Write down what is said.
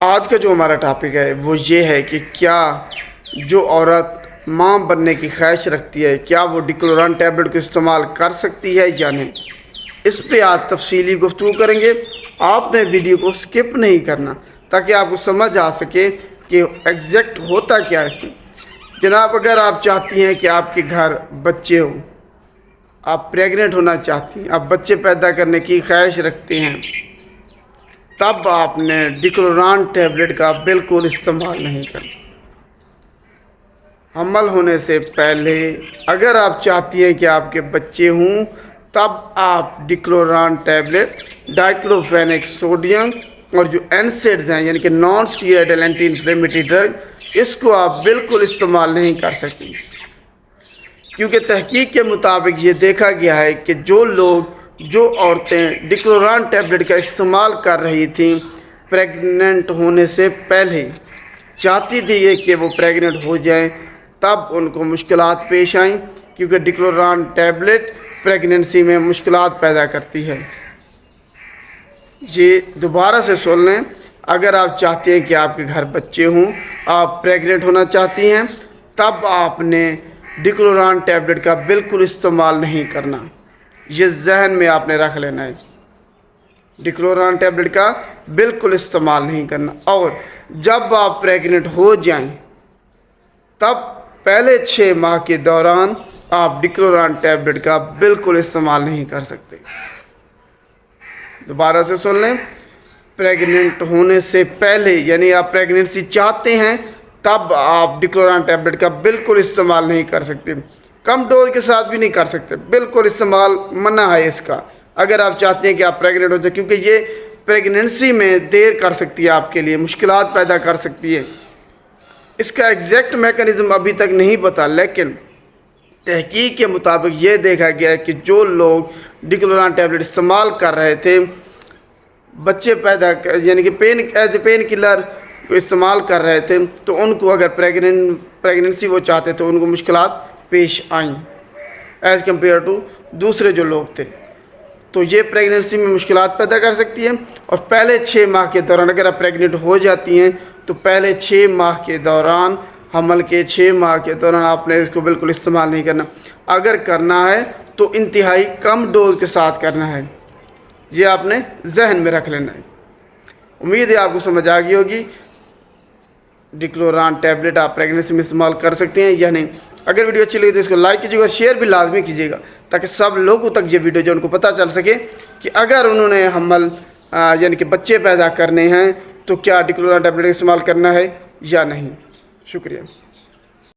آج کا جو ہمارا ٹاپک ہے وہ یہ ہے کہ کیا جو عورت ماں بننے کی خواہش رکھتی ہے کیا وہ ڈکلوران ٹیبلٹ کو استعمال کر سکتی ہے یا نہیں، اس پہ آج تفصیلی گفتگو کریں گے۔ آپ نے ویڈیو کو سکپ نہیں کرنا تاکہ آپ کو سمجھ آ سکے کہ ایگزیکٹ ہوتا کیا ہے اس میں۔ جناب، اگر آپ چاہتی ہیں کہ آپ کے گھر بچے ہوں، آپ پریگننٹ ہونا چاہتی ہیں، آپ بچے پیدا کرنے کی خواہش رکھتے ہیں، تب آپ نے ڈکلوران ٹیبلٹ کا بالکل استعمال نہیں کرنا۔ حمل ہونے سے پہلے اگر آپ چاہتی ہیں کہ آپ کے بچے ہوں، تب آپ ڈکلوران ٹیبلٹ، ڈائکلوفینک سوڈیم اور جو NSAIDs ہیں یعنی کہ نان اسٹیرائڈل اینٹی انفلیمیٹری ڈرگ، اس کو آپ بالکل استعمال نہیں کر سکیں، کیونکہ تحقیق کے مطابق یہ دیکھا گیا ہے کہ جو عورتیں ڈکلوران ٹیبلٹ کا استعمال کر رہی تھیں پریگننٹ ہونے سے پہلے، چاہتی تھی یہ کہ وہ پریگننٹ ہو جائیں، تب ان کو مشکلات پیش آئیں، کیونکہ ڈکلوران ٹیبلٹ پریگننسی میں مشکلات پیدا کرتی ہے۔ یہ دوبارہ سے سن لیں، اگر آپ چاہتے ہیں کہ آپ کے گھر بچے ہوں، آپ پریگننٹ ہونا چاہتی ہیں، تب آپ نے ڈکلوران ٹیبلٹ کا بالکل استعمال نہیں کرنا۔ یہ ذہن میں آپ نے رکھ لینا ہے، ڈکلوران ٹیبلٹ کا بالکل استعمال نہیں کرنا۔ اور جب آپ پریگننٹ ہو جائیں، تب پہلے 6 ماہ کے دوران آپ ڈکلوران ٹیبلٹ کا بالکل استعمال نہیں کر سکتے۔ دوبارہ سے سن لیں، پریگننٹ ہونے سے پہلے یعنی آپ پریگننسی چاہتے ہیں، تب آپ ڈکلوران ٹیبلٹ کا بالکل استعمال نہیں کر سکتے، کم ڈوز کے ساتھ بھی نہیں کر سکتے، بالکل استعمال منع ہے اس کا۔ اگر آپ چاہتے ہیں کہ آپ پریگننٹ ہو جائیں، کیونکہ یہ پریگننسی میں دیر کر سکتی ہے، آپ کے لیے مشکلات پیدا کر سکتی ہے۔ اس کا ایگزیکٹ میکانزم ابھی تک نہیں پتا، لیکن تحقیق کے مطابق یہ دیکھا گیا ہے کہ جو لوگ ڈکلوران ٹیبلٹ استعمال کر رہے تھے، بچے پیدا یعنی کہ ایز اے پین کلر کو استعمال کر رہے تھے، تو ان کو اگر پریگننسی وہ چاہتے تو ان کو مشکلات پیش آئیں ایز کمپیئر ٹو دوسرے جو لوگ تھے۔ تو یہ پریگننسی میں مشکلات پیدا کر سکتی ہے، اور پہلے 6 ماہ کے دوران اگر آپ پریگننٹ ہو جاتی ہیں تو پہلے 6 ماہ کے دوران، حمل کے 6 ماہ کے دوران آپ نے اس کو بالکل استعمال نہیں کرنا۔ اگر کرنا ہے تو انتہائی کم ڈوز کے ساتھ کرنا ہے، یہ آپ نے ذہن میں رکھ لینا ہے۔ امید ہے آپ کو سمجھ آ گئی ہوگی ڈکلوران ٹیبلٹ آپ پریگننسی میں استعمال کر سکتے ہیں یا نہیں۔ اگر ویڈیو اچھی لگی تو اس کو لائک کیجیے گا، شیئر بھی لازمی کیجیے گا، تاکہ سب لوگوں تک یہ ویڈیو جو ان کو پتہ چل سکے کہ اگر انہوں نے حمل یعنی کہ بچے پیدا کرنے ہیں تو کیا ڈکلوران ٹیبلٹ استعمال کرنا ہے یا نہیں۔ شکریہ۔